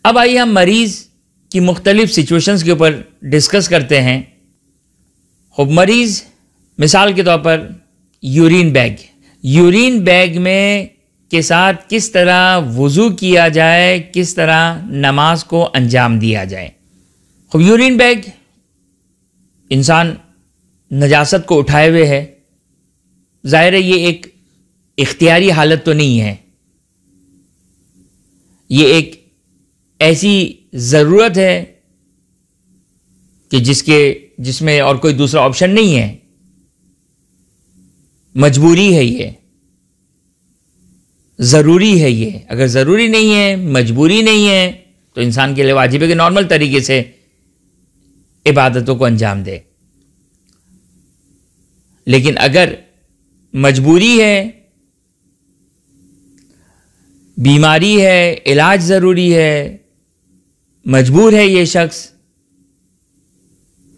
अब आइए हम मरीज़ की मुख्तलिफ सिचुएशंस के ऊपर डिस्कस करते हैं। खूब मरीज़ मिसाल के तौर पर यूरिन बैग में के साथ किस तरह वज़ू किया जाए, किस तरह नमाज को अंजाम दिया जाए। खूब यूरिन बैग, इंसान नजासत को उठाए हुए है, ज़ाहिर है ये एक इख्तियारी हालत तो नहीं है, ये एक ऐसी ज़रूरत है कि जिसमें और कोई दूसरा ऑप्शन नहीं है, मजबूरी है, ये ज़रूरी है। ये अगर ज़रूरी नहीं है, मजबूरी नहीं है, तो इंसान के लिए वाजिब है कि नॉर्मल तरीके से इबादतों को अंजाम दे। लेकिन अगर मजबूरी है, बीमारी है, इलाज ज़रूरी है, मजबूर है ये शख्स,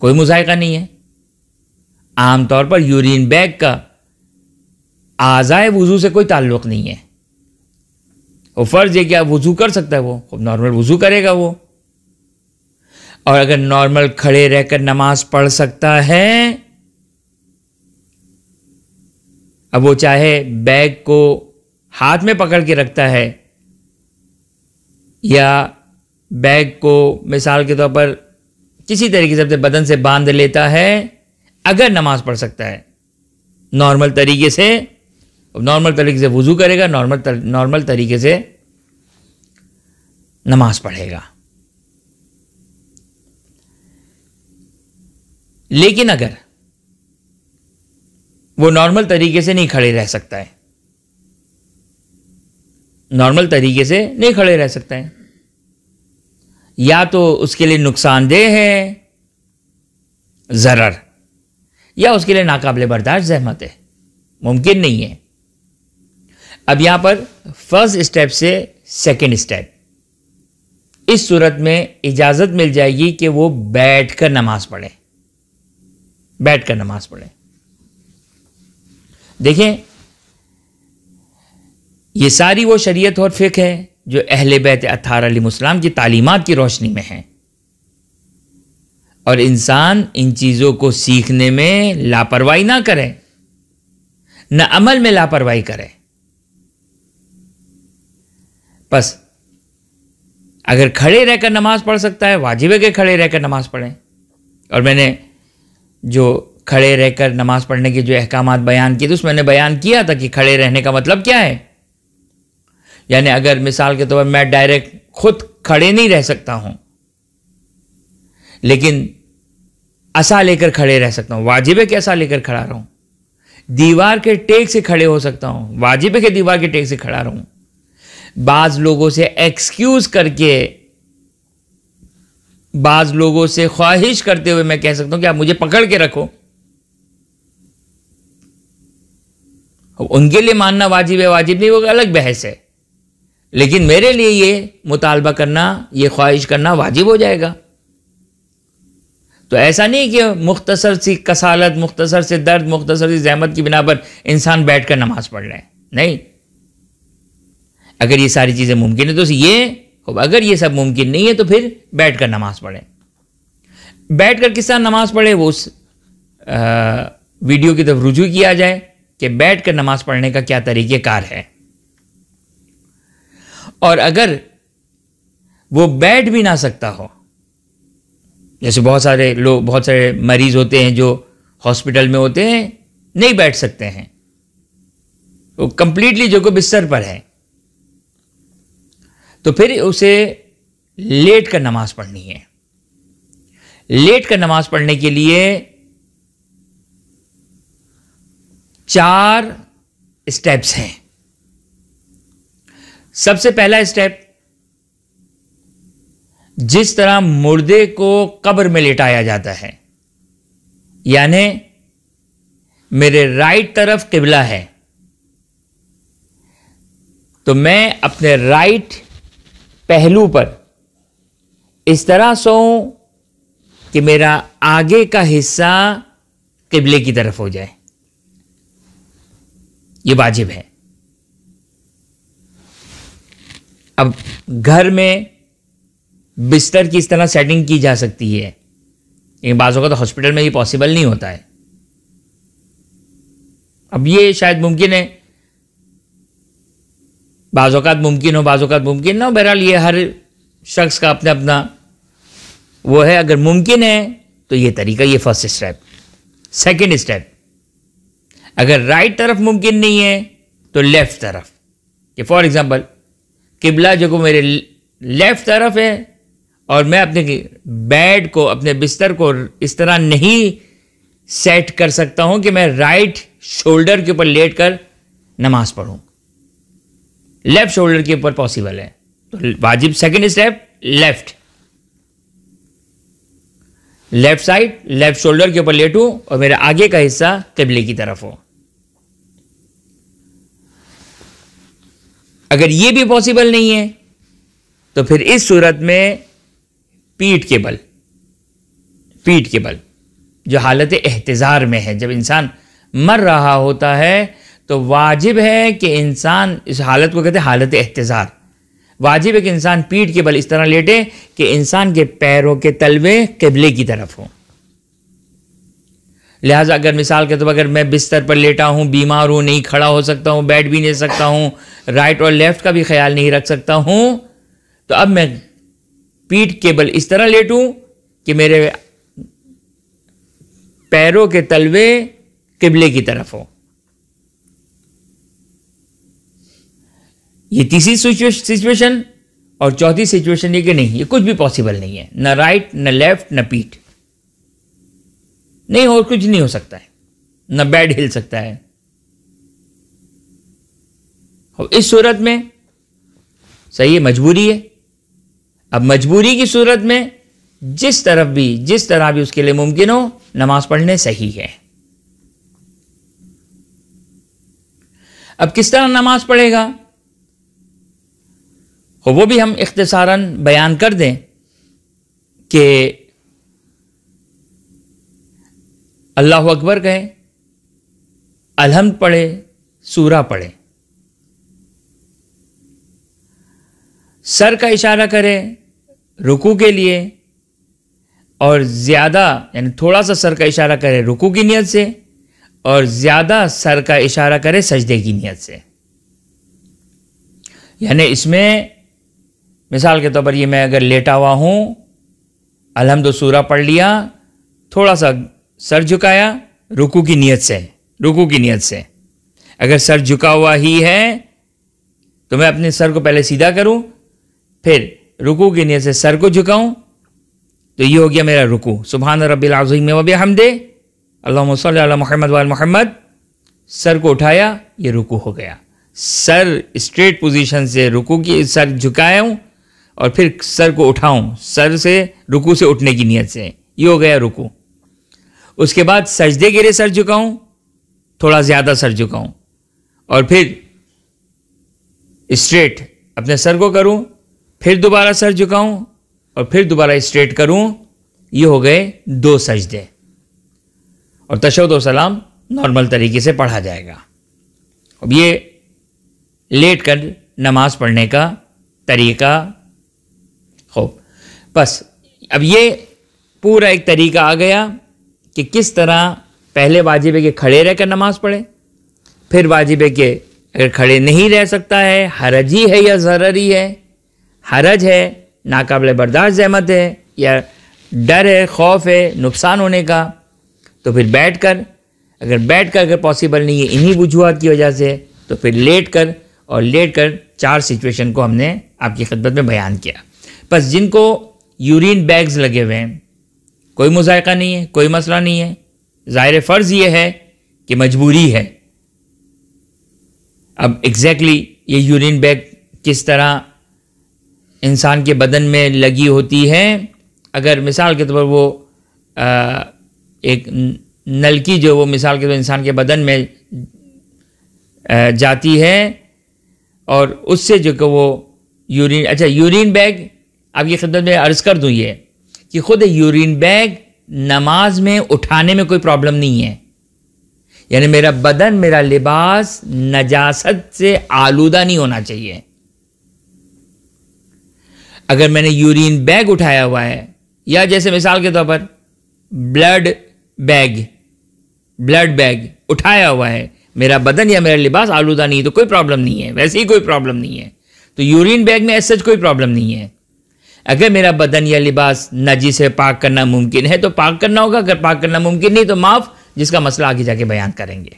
कोई मुज़ायक़ा नहीं है। आमतौर पर यूरिन बैग का आज़ाए वुज़ू से कोई ताल्लुक़ नहीं है। वो फ़र्ज़ है कि आप वुज़ू कर सकता है, वो खूब नॉर्मल वुज़ू करेगा वो, और अगर नॉर्मल खड़े रहकर नमाज पढ़ सकता है, अब वो चाहे बैग को हाथ में पकड़ के रखता है या बैग को मिसाल के तौर पर किसी तरीके से अपने बदन से बांध लेता है, अगर नमाज पढ़ सकता है नॉर्मल तरीके से वुज़ू करेगा, नॉर्मल तरीके से नमाज पढ़ेगा। लेकिन अगर वो नॉर्मल तरीके से नहीं खड़े रह सकता है, या तो उसके लिए नुकसानदेह है ज़रर, या उसके लिए नाकाबिले बर्दाश्त ज़हमत है, मुमकिन नहीं है। अब यहां पर फर्स्ट स्टेप से सेकंड स्टेप, इस सूरत में इजाज़त मिल जाएगी कि वो बैठकर नमाज पढ़े। देखें, ये सारी वो शरीयत और फ़िक़्ह है जो अहले बैत अत्हार अलैहिमुस्सलाम की तालीमात की रोशनी में है, और इंसान इन चीज़ों को सीखने में लापरवाही ना करे, न अमल में लापरवाही करे। बस अगर खड़े रहकर नमाज पढ़ सकता है, वाजिब है कि खड़े रहकर नमाज पढ़ें। और मैंने जो खड़े रहकर नमाज पढ़ने के जो अहकामात बयान किए थे, उसमें मैंने बयान किया था कि खड़े रहने का मतलब क्या है। यानी अगर मिसाल के तौर पर मैं डायरेक्ट खुद खड़े नहीं रह सकता हूं, लेकिन असा लेकर खड़े रह सकता हूं, वाजिब है कि असा लेकर खड़ा रहूं। दीवार के टेक से खड़े हो सकता हूं, वाजिब है कि दीवार के टेक से खड़ा रहूं। बाज लोगों से एक्सक्यूज करके, बाज लोगों से ख्वाहिश करते हुए मैं कह सकता हूं कि आप मुझे पकड़ के रखो। उनके लिए मानना वाजिब है वाजिब नहीं, वो अलग बहस है, लेकिन मेरे लिए ये मुतालबा करना, ये ख्वाहिश करना वाजिब हो जाएगा। तो ऐसा नहीं कि मुख्तसर सी कसालत, मुख्तसर से दर्द, मुख्तसर सी ज़हमत की बिना पर इंसान बैठकर नमाज पढ़ रहे हैं, नहीं। अगर ये सारी चीज़ें मुमकिन है तो ये, अगर ये सब मुमकिन नहीं है तो फिर बैठकर नमाज पढ़ें। बैठकर किस तरह नमाज पढ़े, वो उस वीडियो की तरफ रुजू किया जाए कि बैठकर नमाज पढ़ने का क्या तरीक़ेकार है। और अगर वो बैठ भी ना सकता हो, जैसे बहुत सारे मरीज होते हैं जो हॉस्पिटल में होते हैं, नहीं बैठ सकते हैं, वो कंप्लीटली जो को बिस्तर पर है, तो फिर उसे लेट कर नमाज पढ़नी है। लेट कर नमाज पढ़ने के लिए 4 स्टेप्स हैं। सबसे पहला स्टेप, जिस तरह मुर्दे को कब्र में लेटाया जाता है, यानी मेरे राइट तरफ किबला है, तो मैं अपने राइट पहलू पर इस तरह सोऊं कि मेरा आगे का हिस्सा किबले की तरफ हो जाए। ये वाजिब है। अब घर में बिस्तर की इस तरह सेटिंग की जा सकती है, लेकिन बाज़ों का तो हॉस्पिटल में ये पॉसिबल नहीं होता है। अब ये शायद मुमकिन है, बाज़ौक़ात मुमकिन हो, बाज़ौक़ात मुमकिन ना हो। बहरहाल ये हर शख्स का अपना अपना वो है। अगर मुमकिन है तो ये तरीका, ये फर्स्ट स्टेप। सेकंड स्टेप, अगर राइट तरफ मुमकिन नहीं है तो लेफ्ट तरफ, कि फॉर एग्जांपल किबला जो मेरे लेफ्ट तरफ है और मैं अपने बेड को, अपने बिस्तर को इस तरह नहीं सेट कर सकता हूं कि मैं राइट शोल्डर के ऊपर लेटकर नमाज पढ़ूं। लेफ्ट शोल्डर के ऊपर पॉसिबल है तो वाजिब second step left side, left shoulder के ऊपर लेटूं और मेरा आगे का हिस्सा किबले की तरफ हो। अगर यह भी पॉसिबल नहीं है तो फिर इस सूरत में पीठ के बल जो हालत एहतिजार में है, जब इंसान मर रहा होता है तो वाजिब है कि इंसान, इस हालत को कहते हैं हालत एहतिजार, वाजिब है कि इंसान पीठ के बल इस तरह लेटे कि इंसान के पैरों के तलवे किबले की तरफ हो। लिहाजा अगर मिसाल के तौर पर अगर मैं बिस्तर पर लेटा हूं, बीमार हूं, नहीं खड़ा हो सकता हूं, बैठ भी नहीं सकता हूं, राइट और लेफ्ट का भी ख्याल नहीं रख सकता हूं, तो अब मैं पीठ के बल इस तरह लेटूं कि मेरे पैरों के तलवे किबले की तरफ हो। ये तीसरी सिचुएशन। और चौथी सिचुएशन ये कि नहीं, ये कुछ भी पॉसिबल नहीं है, न राइट न लेफ्ट न पीठ, नहीं, और कुछ नहीं हो सकता है, न बेड हिल सकता है। और इस सूरत में सही है, मजबूरी है। अब मजबूरी की सूरत में जिस तरह भी उसके लिए मुमकिन हो नमाज पढ़ने सही है। अब किस तरह नमाज पढ़ेगा और वो भी हम इख्तिसारन बयान कर दें कि अल्लाहु अकबर कहे, अलहम्द पढ़े, सूरा पढ़े, सर का इशारा करे रुकू के लिए और ज़्यादा यानी थोड़ा सा सर का इशारा करे रुकू की नियत से और ज़्यादा सर का इशारा करे सजदे की नियत से। यानी इसमें मिसाल के तौर पर ये मैं अगर लेटा हुआ हूँ, अलहम्द सूरा पढ़ लिया, थोड़ा सा सर झुकाया रुकू की नियत से। अगर सर झुका हुआ ही है तो मैं अपने सर को पहले सीधा करूं, फिर रुकू की नियत से सर को झुकाऊं, तो ये हो गया मेरा रुकू। सुभान रब्बिल अज़ीम व बिहम्दे, अल्लाहुम्मा सल्लि अला मुहम्मद व आल मुहम्मद, सर को उठाया, ये रुकू हो गया। सर स्ट्रेट पोजीशन से रुकू की, सर झुकाऊं और फिर सर को उठाऊं, सर से रुकू से उठने की नियत से, ये हो गया रुकू। उसके बाद सजदे के लिए सर झुकाऊं, थोड़ा ज्यादा सर झुकाऊं और फिर स्ट्रेट अपने सर को करूं, फिर दोबारा सर झुकाऊं और फिर दोबारा स्ट्रेट करूं, ये हो गए 2 सजदे। और तशहुद और सलाम नॉर्मल तरीके से पढ़ा जाएगा। अब ये लेट कर नमाज पढ़ने का तरीका हो। बस अब ये पूरा एक तरीका आ गया कि किस तरह पहले वाजिब है कि खड़े रहकर नमाज पढ़े, फिर वाजिब है कि अगर खड़े नहीं रह सकता है, हरजी है या ज़ररी है, हरज है, नाकाबिल बर्दाश्त ज़हमत है या डर है, खौफ है नुकसान होने का, तो फिर बैठकर, अगर पॉसिबल नहीं है इन्हीं वजूहात की वजह से, तो फिर लेट कर 4 सिचुएशन को हमने आपकी खिदमत में बयान किया। बस जिनको यूरिन बैग्स लगे हुए हैं कोई मुज़ायक़ा नहीं है, कोई मसला नहीं है, ज़ाहिर फ़र्ज़ ये है कि मजबूरी है। अब एग्जैक्टली ये यूरिन बैग किस तरह इंसान के बदन में लगी होती है, अगर मिसाल के तौर पर वो एक नलकी जो वो मिसाल के तौर इंसान के बदन में जाती है और उससे जो कि वो यूरिन बैग आपकी खिदमत में अर्ज़ कर दूँ ये कि खुद यूरिन बैग नमाज में उठाने में कोई प्रॉब्लम नहीं है, यानी मेरा बदन, मेरा लिबास नजासत से आलूदा नहीं होना चाहिए। अगर मैंने यूरिन बैग उठाया हुआ है, या जैसे मिसाल के तौर पर ब्लड बैग उठाया हुआ है, मेरा बदन या मेरा लिबास आलूदा नहीं है तो कोई प्रॉब्लम नहीं है, वैसे ही कोई प्रॉब्लम नहीं है। तो यूरिन बैग में ऐसा कोई प्रॉब्लम नहीं है। अगर मेरा बदन या लिबास नजीस से पाक करना मुमकिन है तो पाक करना होगा, अगर पाक करना मुमकिन नहीं तो माफ, जिसका मसला आगे जाके बयान करेंगे।